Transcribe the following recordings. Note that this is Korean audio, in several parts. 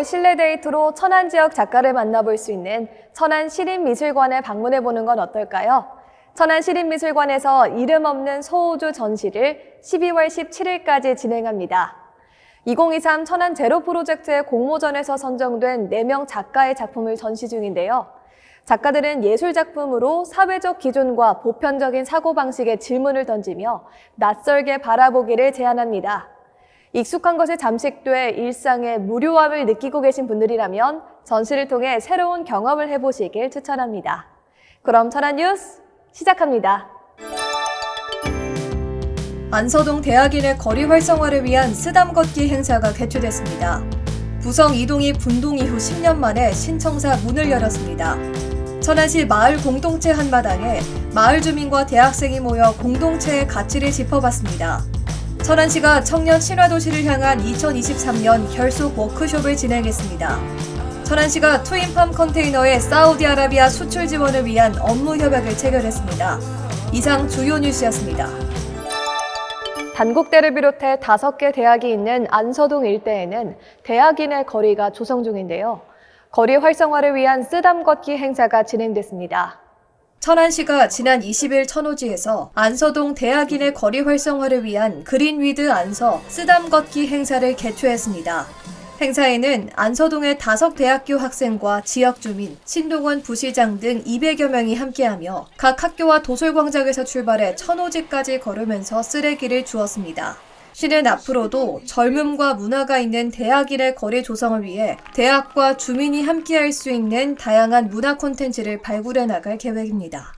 실내 데이트로 천안 지역 작가를 만나볼 수 있는 천안 시립미술관에 방문해보는 건 어떨까요? 천안 시립미술관에서 이름 없는 소우주 전시를 12월 17일까지 진행합니다. 2023 천안 제로 프로젝트의 공모전에서 선정된 4명 작가의 작품을 전시 중인데요. 작가들은 예술작품으로 사회적 기준과 보편적인 사고방식에 질문을 던지며 낯설게 바라보기를 제안합니다. 익숙한 것에 잠식돼 일상의 무료함을 느끼고 계신 분들이라면 전시를 통해 새로운 경험을 해보시길 추천합니다. 그럼 천안 뉴스 시작합니다. 안서동 대학인의 거리 활성화를 위한 쓰담 걷기 행사가 개최됐습니다. 부성 이동이 분동 이후 10년 만에 신청사 문을 열었습니다. 천안시 마을 공동체 한마당에 마을 주민과 대학생이 모여 공동체의 가치를 짚어봤습니다. 천안시가 청년 친화도시를 향한 2023년 결속 워크숍을 진행했습니다. 천안시가 투인팜 컨테이너의 사우디아라비아 수출 지원을 위한 업무 협약을 체결했습니다. 이상 주요 뉴스였습니다. 단국대를 비롯해 5개 대학이 있는 안서동 일대에는 대학인의 거리가 조성 중인데요. 거리 활성화를 위한 쓰담 걷기 행사가 진행됐습니다. 천안시가 지난 20일 천호지에서 안서동 대학인의 거리 활성화를 위한 그린위드 안서 쓰담 걷기 행사를 개최했습니다. 행사에는 안서동의 5대학교 학생과 지역 주민, 신동원 부시장 등 200여 명이 함께하며 각 학교와 도솔광장에서 출발해 천호지까지 걸으면서 쓰레기를 주웠습니다. 시는 앞으로도 젊음과 문화가 있는 대학인의 거리 조성을 위해 대학과 주민이 함께할 수 있는 다양한 문화 콘텐츠를 발굴해 나갈 계획입니다.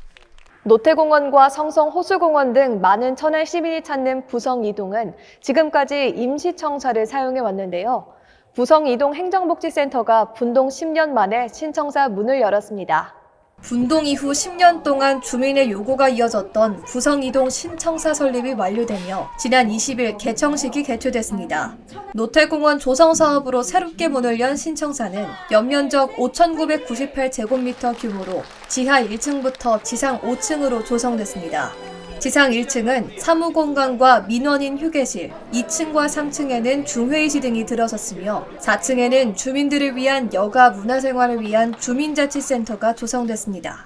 노태공원과 성성호수공원 등 많은 천안 시민이 찾는 부성 이동은 지금까지 임시청사를 사용해 왔는데요. 부성 이동 행정복지센터가 분동 10년 만에 신청사 문을 열었습니다. 분동 이후 10년 동안 주민의 요구가 이어졌던 부성 이동 신청사 설립이 완료되며 지난 20일 개청식이 개최됐습니다. 노태공원 조성 사업으로 새롭게 문을 연 신청사는 연면적 5,998제곱미터 규모로 지하 1층부터 지상 5층으로 조성됐습니다. 지상 1층은 사무공간과 민원인 휴게실, 2층과 3층에는 중회의실 등이 들어섰으며 4층에는 주민들을 위한 여가 문화생활을 위한 주민자치센터가 조성됐습니다.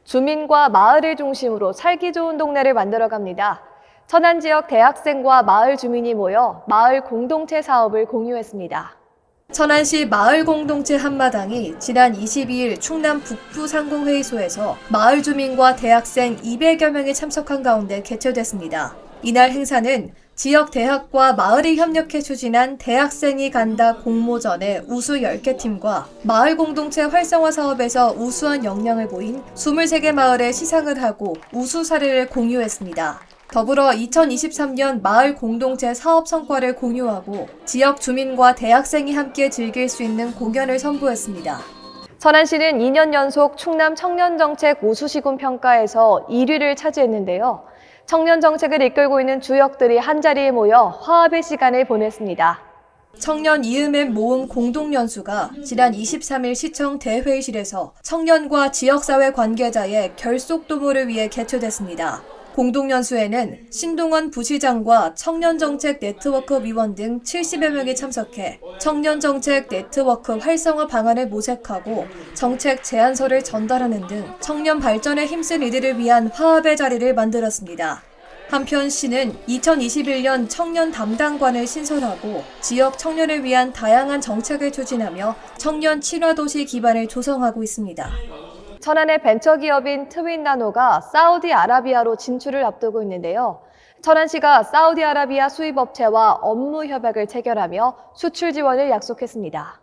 주민과 마을을 중심으로 살기 좋은 동네를 만들어갑니다. 천안 지역 대학생과 마을 주민이 모여 마을 공동체 사업을 공유했습니다. 천안시 마을공동체 한마당이 지난 22일 충남 북부 상공회의소에서 마을 주민과 대학생 200여 명이 참석한 가운데 개최됐습니다. 이날 행사는 지역 대학과 마을이 협력해 추진한 대학생이 간다 공모전의 우수 10개 팀과 마을 공동체 활성화 사업에서 우수한 역량을 보인 23개 마을에 시상을 하고 우수 사례를 공유했습니다. 더불어 2023년 마을 공동체 사업 성과를 공유하고 지역 주민과 대학생이 함께 즐길 수 있는 공연을 선보였습니다. 천안시는 2년 연속 충남 청년정책 우수시군 평가에서 1위를 차지했는데요. 청년정책을 이끌고 있는 주역들이 한자리에 모여 화합의 시간을 보냈습니다. 청년 이음앱 모임 공동연수가 지난 23일 시청 대회의실에서 청년과 지역사회 관계자의 결속도모를 위해 개최됐습니다. 공동연수에는 신동원 부시장과 청년정책 네트워크 위원 등 70여 명이 참석해 청년정책 네트워크 활성화 방안을 모색하고 정책 제안서를 전달하는 등 청년 발전에 힘쓴 이들을 위한 화합의 자리를 만들었습니다. 한편 시는 2021년 청년 담당관을 신설하고 지역 청년을 위한 다양한 정책을 추진하며 청년 친화도시 기반을 조성하고 있습니다. 천안의 벤처기업인 트윈나노가 사우디아라비아로 진출을 앞두고 있는데요. 천안시가 사우디아라비아 수입업체와 업무 협약을 체결하며 수출 지원을 약속했습니다.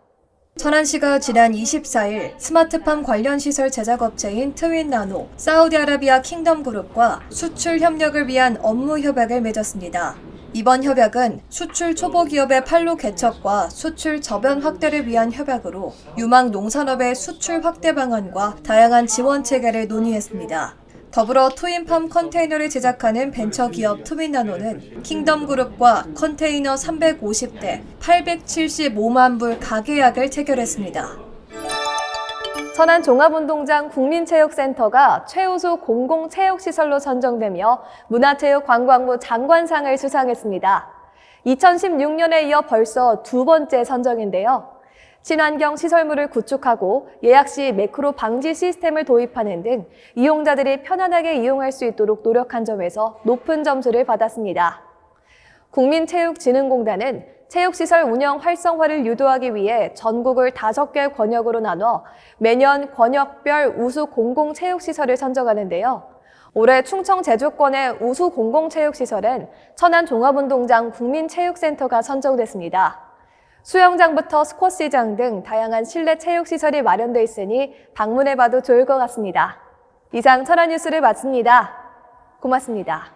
천안시가 지난 24일 스마트팜 관련 시설 제작업체인 트윈나노, 사우디아라비아 킹덤그룹과 수출 협력을 위한 업무 협약을 맺었습니다. 이번 협약은 수출 초보기업의 판로 개척과 수출 저변 확대를 위한 협약으로 유망 농산업의 수출 확대 방안과 다양한 지원 체계를 논의했습니다. 더불어 투인팜 컨테이너를 제작하는 벤처기업 트윈나노는 킹덤그룹과 컨테이너 350대 875만 불 가계약을 체결했습니다. 천안 종합운동장 국민체육센터가 최우수 공공체육시설로 선정되며 문화체육관광부 장관상을 수상했습니다. 2016년에 이어 벌써 2번째 선정인데요. 친환경 시설물을 구축하고 예약 시 매크로 방지 시스템을 도입하는 등 이용자들이 편안하게 이용할 수 있도록 노력한 점에서 높은 점수를 받았습니다. 국민체육진흥공단은 체육시설 운영 활성화를 유도하기 위해 전국을 5개 권역으로 나눠 매년 권역별 우수 공공체육시설을 선정하는데요. 올해 충청 제주권의 우수 공공체육시설은 천안종합운동장 국민체육센터가 선정됐습니다. 수영장부터 스쿼시장 등 다양한 실내 체육시설이 마련돼 있으니 방문해봐도 좋을 것 같습니다. 이상 천안 뉴스를 마칩니다. 고맙습니다.